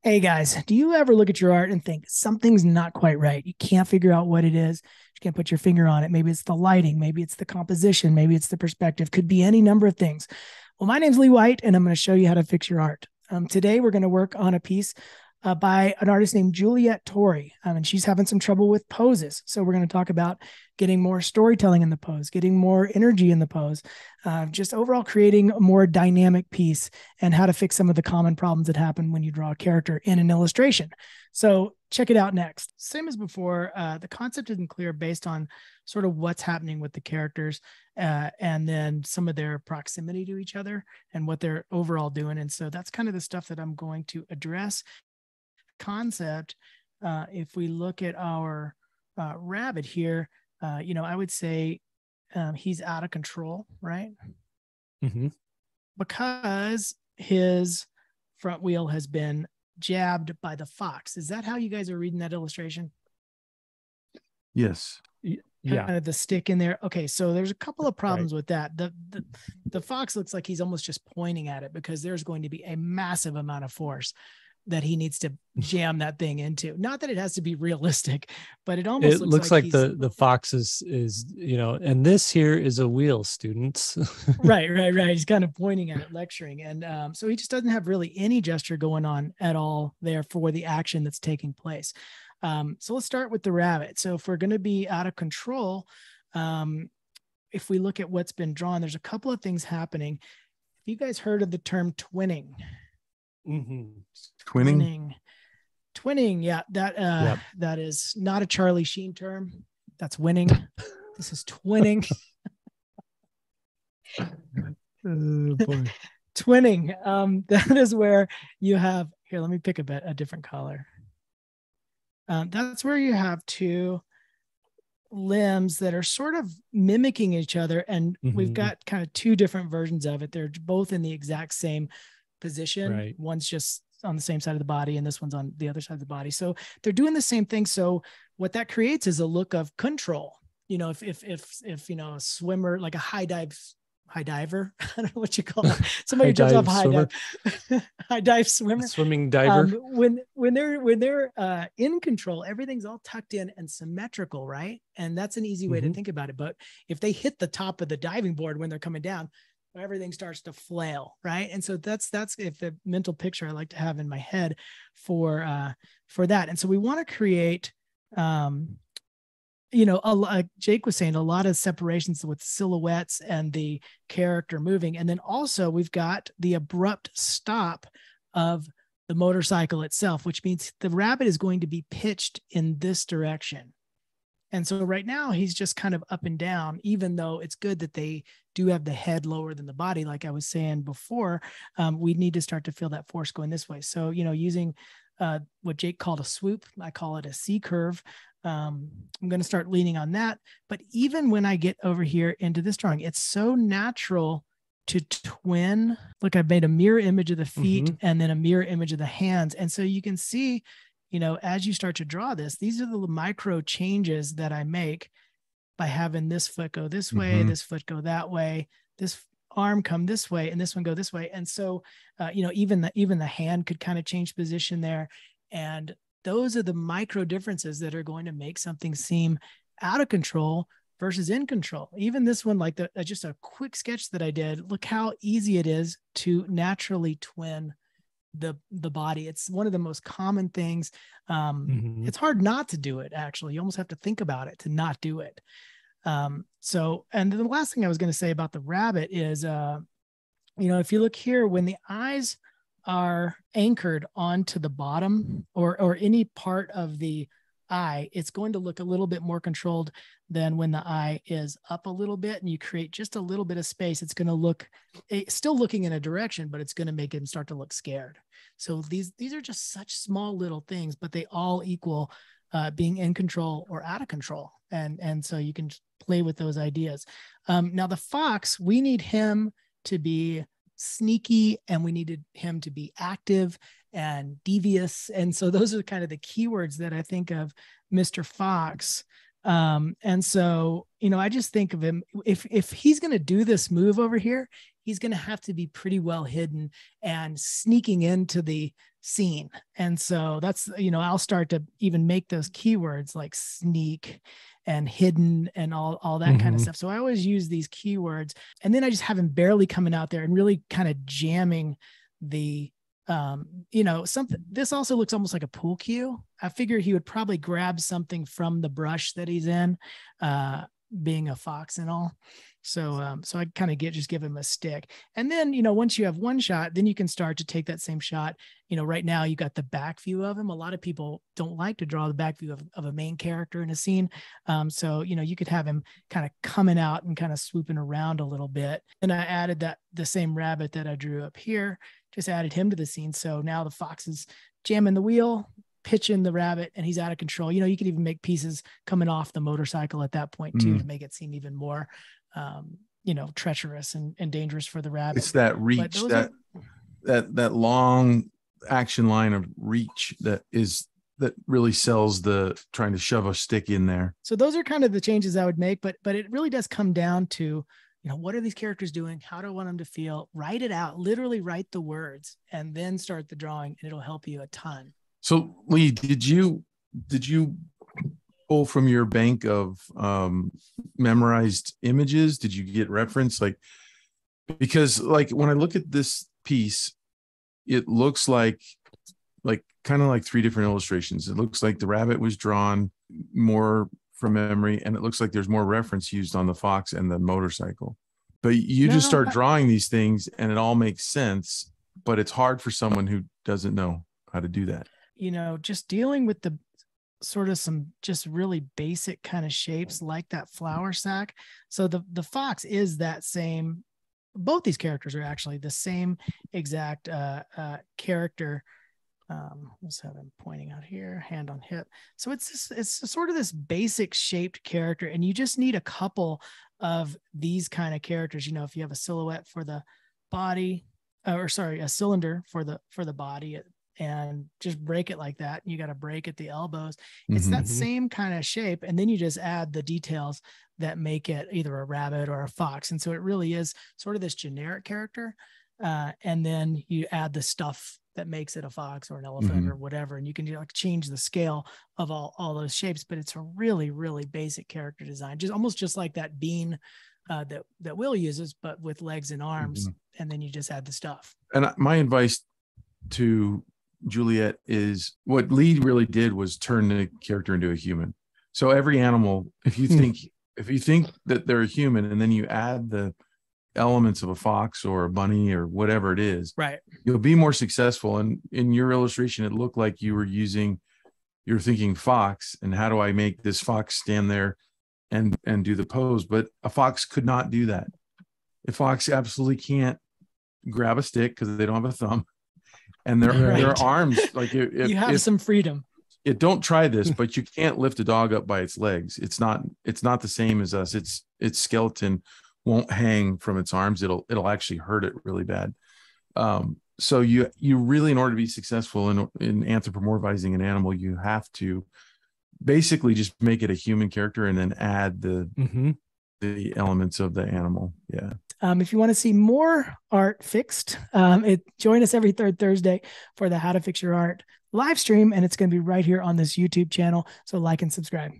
Hey guys, do you ever look at your art and think something's not quite right? You can't figure out what it is. You can't put your finger on it. Maybe it's the lighting, maybe it's the composition, maybe it's the perspective, could be any number of things. Well, my name's Lee White, and I'm going to show you how to fix your art. Today, we're going to work on a piece by an artist named Juliet Torrey, and she's having some trouble with poses. So we're going to talk about getting more storytelling in the pose, getting more energy in the pose, just overall creating a more dynamic piece, and how to fix some of the common problems that happen when you draw a character in an illustration. So check it out next. Same as before, the concept isn't clear based on sort of what's happening with the characters and then some of their proximity to each other and what they're overall doing. And so that's kind of the stuff that I'm going to address. Concept, if we look at our rabbit here, I would say he's out of control, right? Mm-hmm. Because his front wheel has been jabbed by the fox. Is that how you guys are reading that illustration? Yes. Yeah. Kind of the stick in there. Okay, so there's a couple of problems with that. The fox looks like he's almost just pointing at it because there's going to be a massive amount of force that he needs to jam that thing into. Not that it has to be realistic, but it almost looks like the fox is and this here is a wheel, students. right. He's kind of pointing at it, lecturing. And so he just doesn't have really any gesture going on at all there for the action that's taking place. So let's start with the rabbit. So if we're going to be out of control, if we look at what's been drawn, there's a couple of things happening. Have you guys heard of the term twinning? Mm-hmm. Twinning. Yeah, that is not a Charlie Sheen term. That's winning. This is twinning. Oh, boy. Twinning. That is where you have here. Let me pick a different color. That's where you have two limbs that are sort of mimicking each other, and we've got kind of two different versions of it. They're both in the exact same position. Right. One's just on the same side of the body and this one's on the other side of the body. So they're doing the same thing. So what that creates is a look of control. If a swimmer, like a high diver, I don't know what you call it. Somebody who jumps off high dive, high dive swimmer, swimming diver. When they're in control, everything's all tucked in and symmetrical, right? And that's an easy way to think about it. But if they hit the top of the diving board when they're coming down, everything starts to flail, right? And so that's if the mental picture I like to have in my head for that. And so we want to create, Jake was saying, a lot of separations with silhouettes and the character moving, and then also we've got the abrupt stop of the motorcycle itself, which means the rabbit is going to be pitched in this direction. And so right now he's just kind of up and down, even though it's good that they do have the head lower than the body. Like I was saying before, we need to start to feel that force going this way. So, using what Jake called a swoop, I call it a C curve. I'm going to start leaning on that. But even when I get over here into this drawing, it's so natural to twin. Look, I've made a mirror image of the feet and then a mirror image of the hands. And so you can see, as you start to draw this, these are the micro changes that I make by having this foot go this way, this foot go that way, this arm come this way, and this one go this way. And so, even the hand could kind of change position there. And those are the micro differences that are going to make something seem out of control versus in control. Even this one, like just a quick sketch that I did, look how easy it is to naturally twin the body. It's one of the most common things. It's hard not to do it. Actually, you almost have to think about it to not do it. And the last thing I was going to say about the rabbit is, if you look here, when the eyes are anchored onto the bottom or any part of the eye, it's going to look a little bit more controlled than when the eye is up a little bit and you create just a little bit of space. It's going to look still looking in a direction, but it's going to make him start to look scared. So these are just such small little things, but they all equal being in control or out of control. And so you can play with those ideas. Now the fox, we need him to be sneaky and we needed him to be active and devious. And so those are kind of the keywords that I think of Mr. Fox. And so, I just think of him, if he's going to do this move over here, he's going to have to be pretty well hidden and sneaking into the scene. And so that's, I'll start to even make those keywords like sneak and hidden and all that kind of stuff. So I always use these keywords, and then I just have him barely coming out there and really kind of jamming the, something. This also looks almost like a pool cue. I figure he would probably grab something from the brush that he's in, being a fox and all. So I kind of give him a stick. And then, once you have one shot, then you can start to take that same shot. Right now you got the back view of him. A lot of people don't like to draw the back view of a main character in a scene. So, you could have him kind of coming out and kind of swooping around a little bit. And I added the same rabbit that I drew up here, just added him to the scene. So now the fox is jamming the wheel, pitching the rabbit, and he's out of control. You could even make pieces coming off the motorcycle at that point too, to make it seem even more treacherous and dangerous for the rabbit. It's that reach, that long action line of reach that really sells the trying to shove a stick in there. So those are kind of the changes I would make, but it really does come down to, what are these characters doing? How do I want them to feel? Write it out, literally write the words, and then start the drawing, and it'll help you a ton. So Lee, did you pull from your bank of memorized images? Did you get reference? Because when I look at this piece, it looks like kind of like three different illustrations. It looks like the rabbit was drawn more from memory, and it looks like there's more reference used on the fox and the motorcycle. But you just start drawing these things and it all makes sense, but it's hard for someone who doesn't know how to do that. Just dealing with the sort of some just really basic kind of shapes like that flour sack. So the fox is that same, both these characters are actually the same exact character. Let's have him pointing out here, hand on hip. So it's sort of this basic shaped character, and you just need a couple of these kind of characters. If you have a silhouette for the body, a cylinder for the body, and just break it like that. You got to break at the elbows. It's that same kind of shape. And then you just add the details that make it either a rabbit or a fox. And so it really is sort of this generic character. And then you add the stuff that makes it a fox or an elephant or whatever. And you can change the scale of all those shapes, but it's a really, really basic character design, just like that bean that Will uses, but with legs and arms. And then you just add the stuff. And my advice to Juliet is what Lee really did was turn the character into a human. So every animal, if you think that they're a human, and then you add the elements of a fox or a bunny or whatever it is, right, you'll be more successful. And in your illustration, it looked like you're thinking fox, and how do I make this fox stand there and do the pose? But a fox could not do that. A fox absolutely can't grab a stick because they don't have a thumb. And their arms, you have some freedom. Don't try this, but you can't lift a dog up by its legs. It's not the same as us. Its skeleton won't hang from its arms. It'll actually hurt it really bad. So you really, in order to be successful in anthropomorphizing an animal, you have to basically just make it a human character and then add the elements of the animal. Yeah. If you want to see more art fixed, join us every third Thursday for the How to Fix Your Art live stream, and it's going to be right here on this YouTube channel. So like and subscribe.